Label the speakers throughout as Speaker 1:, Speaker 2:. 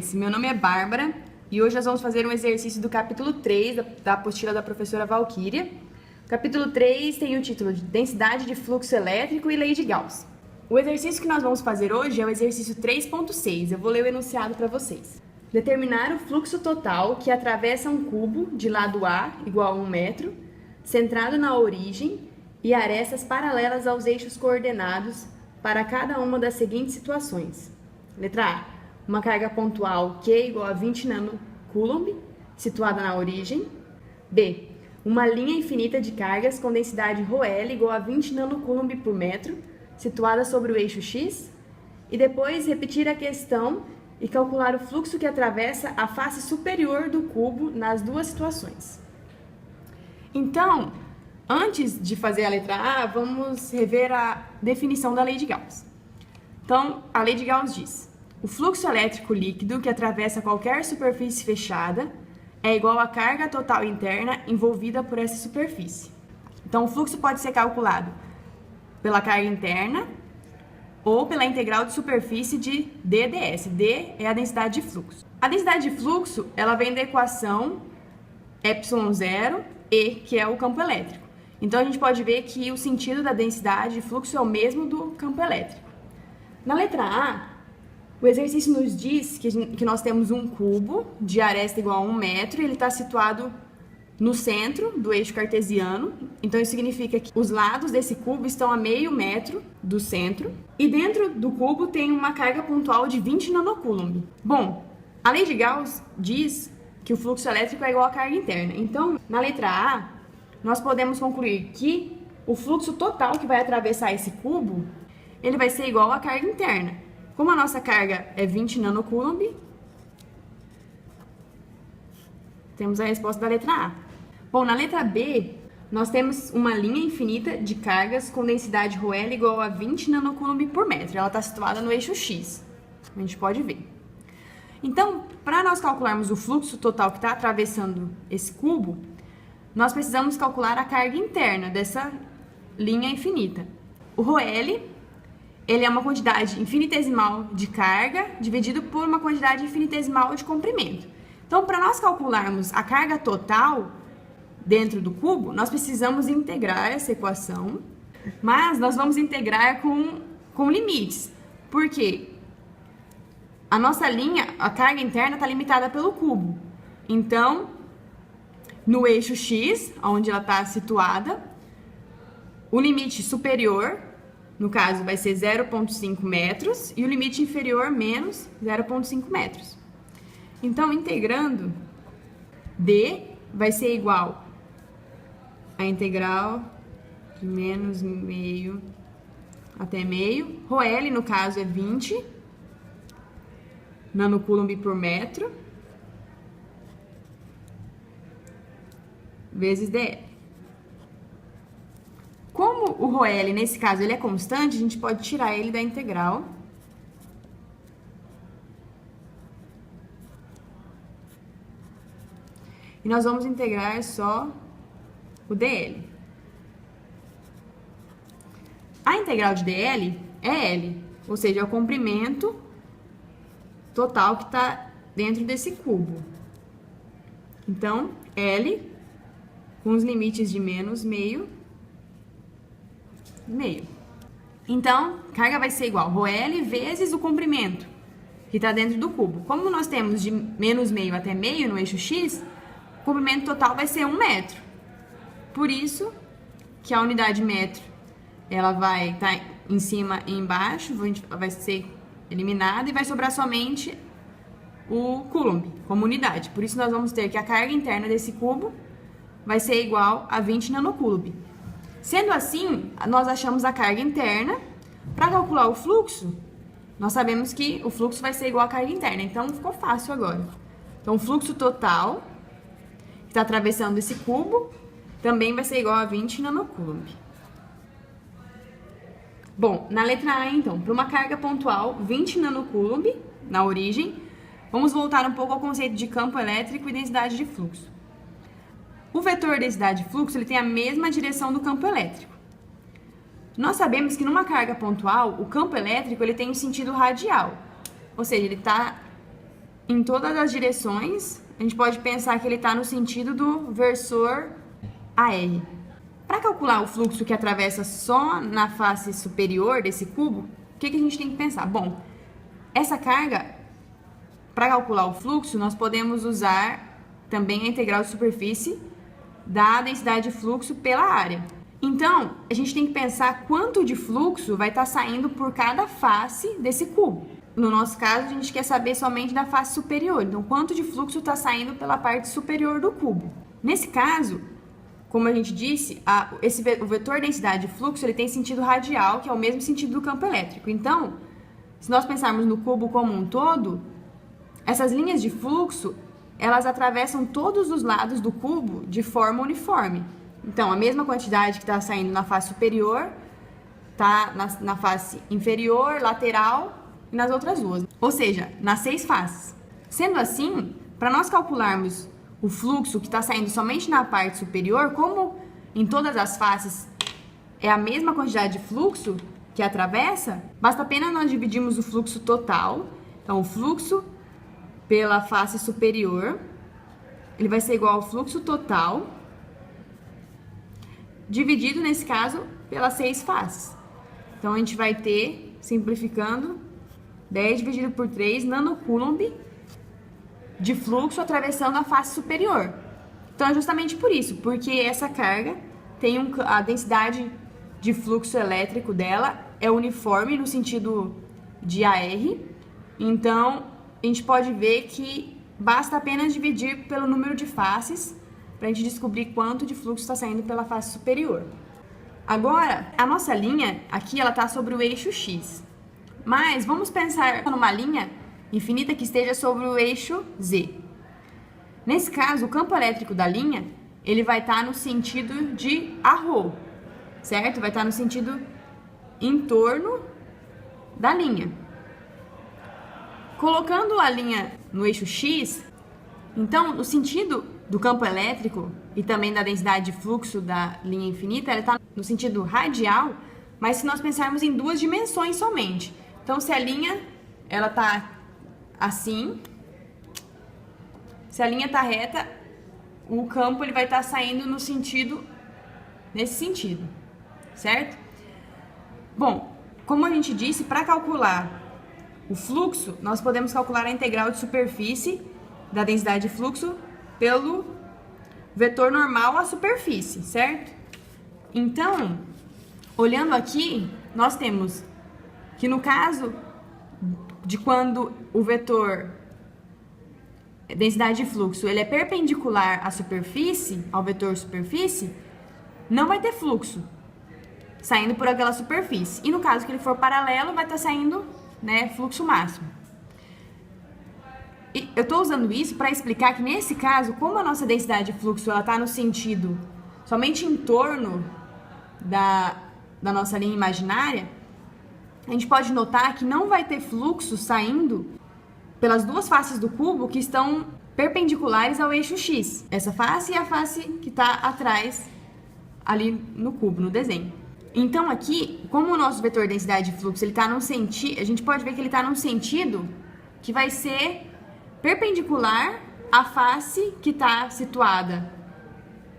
Speaker 1: vocês? Meu nome é Bárbara e hoje nós vamos fazer um exercício do capítulo 3 da apostila da professora Valquíria. O capítulo 3 tem o título de Densidade de Fluxo Elétrico e Lei de Gauss. O exercício que nós vamos fazer hoje é o exercício 3.6. Eu vou ler o enunciado para vocês. Determinar o fluxo total que atravessa um cubo de lado A igual a 1 metro, centrado na origem e arestas paralelas aos eixos coordenados para cada uma das seguintes situações. Letra A. Uma carga pontual Q igual a 20 nanocoulomb, situada na origem. B. Uma linha infinita de cargas com densidade ρL igual a 20 nanocoulomb por metro, situada sobre o eixo X. E depois repetir a questão e calcular o fluxo que atravessa a face superior do cubo nas duas situações. Então, antes de fazer a letra A, vamos rever a definição da lei de Gauss. Então, a lei de Gauss diz: o fluxo elétrico líquido que atravessa qualquer superfície fechada é igual à carga total interna envolvida por essa superfície. Então, o fluxo pode ser calculado pela carga interna ou pela integral de superfície de dds. D é a densidade de fluxo. A densidade de fluxo, ela vem da equação ε0 E, que é o campo elétrico. Então, a gente pode ver que o sentido da densidade de fluxo é o mesmo do campo elétrico. Na letra A, o exercício nos diz que nós temos um cubo de aresta igual a 1 metro e ele está situado no centro do eixo cartesiano. Então, isso significa que os lados desse cubo estão a meio metro do centro. E dentro do cubo tem uma carga pontual de 20 nanocoulomb. Bom, a lei de Gauss diz que o fluxo elétrico é igual à carga interna. Então, na letra A, nós podemos concluir que o fluxo total que vai atravessar esse cubo, ele vai ser igual à carga interna. Como a nossa carga é 20 nanocoulomb, temos a resposta da letra A. Bom, na letra B, nós temos uma linha infinita de cargas com densidade ρL igual a 20 nanocoulomb por metro. Ela está situada no eixo X, a gente pode ver. Então, para nós calcularmos o fluxo total que está atravessando esse cubo, nós precisamos calcular a carga interna dessa linha infinita. O ρL, ele é uma quantidade infinitesimal de carga dividido por uma quantidade infinitesimal de comprimento. Então, para nós calcularmos a carga total dentro do cubo, nós precisamos integrar essa equação, mas nós vamos integrar com limites. Por quê? A nossa linha, a carga interna está limitada pelo cubo. Então, no eixo X, onde ela está situada, o limite superior, no caso, vai ser 0,5 metros e o limite inferior menos 0,5 metros. Então, integrando, D vai ser igual a integral de menos meio até meio. ρL, no caso, é 20 nanocoulomb por metro, vezes dl. Como o ρL, nesse caso, ele é constante, a gente pode tirar ele da integral. E nós vamos integrar só o dl. A integral de dl é L, ou seja, é o comprimento total que está dentro desse cubo. Então, L, com os limites de menos meio. Então, carga vai ser igual a ρL vezes o comprimento que está dentro do cubo. Como nós temos de menos meio até meio no eixo X, o comprimento total vai ser 1 metro. Por isso que a unidade metro, ela vai estar em cima e embaixo, vai ser eliminada e vai sobrar somente o coulomb como unidade. Por isso nós vamos ter que a carga interna desse cubo vai ser igual a 20 nanocoulomb. Sendo assim, nós achamos a carga interna. Para calcular o fluxo, nós sabemos que o fluxo vai ser igual à carga interna. Então, ficou fácil agora. Então, o fluxo total que está atravessando esse cubo também vai ser igual a 20 nanocoulomb. Bom, na letra A, então, para uma carga pontual 20 nanocoulomb na origem, vamos voltar um pouco ao conceito de campo elétrico e densidade de fluxo. O vetor densidade de fluxo ele tem a mesma direção do campo elétrico. Nós sabemos que numa carga pontual, o campo elétrico ele tem um sentido radial, ou seja, ele está em todas as direções, a gente pode pensar que ele está no sentido do versor AR. Para calcular o fluxo que atravessa só na face superior desse cubo, o que a gente tem que pensar? Bom, essa carga, para calcular o fluxo, nós podemos usar também a integral de superfície da densidade de fluxo pela área. Então, a gente tem que pensar quanto de fluxo vai estar saindo por cada face desse cubo. No nosso caso, a gente quer saber somente da face superior. Então, quanto de fluxo está saindo pela parte superior do cubo. Nesse caso, como a gente disse, o vetor densidade de fluxo ele tem sentido radial, que é o mesmo sentido do campo elétrico. Então, se nós pensarmos no cubo como um todo, essas linhas de fluxo, elas atravessam todos os lados do cubo de forma uniforme. Então, a mesma quantidade que está saindo na face superior, está na face inferior, lateral e nas outras duas. Ou seja, nas 6 faces. Sendo assim, para nós calcularmos o fluxo que está saindo somente na parte superior, como em todas as faces é a mesma quantidade de fluxo que atravessa, basta apenas nós dividirmos o fluxo total. Então, o fluxo pela face superior, ele vai ser igual ao fluxo total, dividido, nesse caso, pelas 6 faces. Então, a gente vai ter, simplificando, 10 dividido por 3 nanocoulomb de fluxo atravessando a face superior. Então, é justamente por isso, porque essa carga tem a densidade de fluxo elétrico dela é uniforme no sentido de AR. Então, a gente pode ver que basta apenas dividir pelo número de faces para a gente descobrir quanto de fluxo está saindo pela face superior. Agora, a nossa linha aqui ela está sobre o eixo X. Mas vamos pensar numa linha infinita que esteja sobre o eixo Z. Nesse caso, o campo elétrico da linha ele vai estar no sentido de arrow, certo? Vai estar no sentido em torno da linha. Colocando a linha no eixo X, então, o sentido do campo elétrico e também da densidade de fluxo da linha infinita, ela está no sentido radial, mas se nós pensarmos em 2 dimensões somente. Então, se a linha ela está assim, se a linha está reta, o campo ele vai estar saindo no sentido, nesse sentido, certo? Bom, como a gente disse, para calcular o fluxo, nós podemos calcular a integral de superfície da densidade de fluxo pelo vetor normal à superfície, certo? Então, olhando aqui, nós temos que no caso de quando o vetor densidade de fluxo ele é perpendicular à superfície, ao vetor superfície, não vai ter fluxo saindo por aquela superfície. E no caso que ele for paralelo, vai estar saindo, né, fluxo máximo. E eu estou usando isso para explicar que nesse caso, como a nossa densidade de fluxo ela está no sentido somente em torno da nossa linha imaginária, a gente pode notar que não vai ter fluxo saindo pelas 2 faces do cubo que estão perpendiculares ao eixo X. Essa face e a face que está atrás ali no cubo, no desenho. Então aqui, como o nosso vetor densidade de fluxo ele está num sentido, a gente pode ver que ele está num sentido que vai ser perpendicular à face que está situada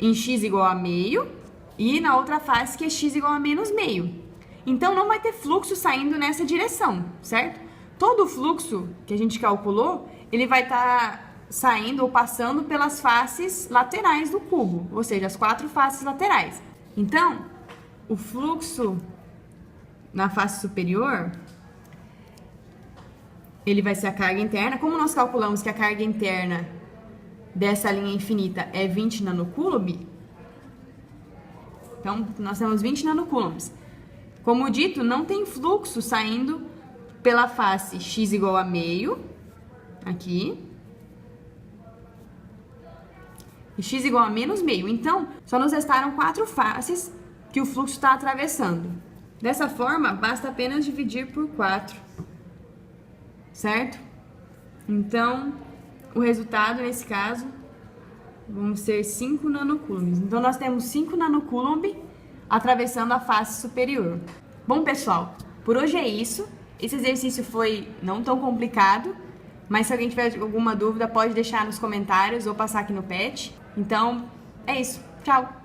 Speaker 1: em x igual a meio e na outra face que é x igual a menos meio. Então, não vai ter fluxo saindo nessa direção, certo? Todo o fluxo que a gente calculou, ele vai estar saindo ou passando pelas faces laterais do cubo, ou seja, as 4 faces laterais. Então, o fluxo na face superior, ele vai ser a carga interna. Como nós calculamos que a carga interna dessa linha infinita é 20 nanocoulomb, então nós temos 20 nanocoulombs. Como dito, não tem fluxo saindo pela face x igual a meio, aqui, e x igual a menos meio. Então, só nos restaram 4 faces que o fluxo está atravessando. Dessa forma, basta apenas dividir por 4, certo? Então, o resultado, nesse caso, vão ser 5 nanocoulombs. Então, nós temos 5 nanocoulomb atravessando a face superior. Bom, pessoal, por hoje é isso. Esse exercício foi não tão complicado Mas se alguém tiver alguma dúvida, pode deixar nos comentários ou passar aqui no PET. Então, é isso. Tchau!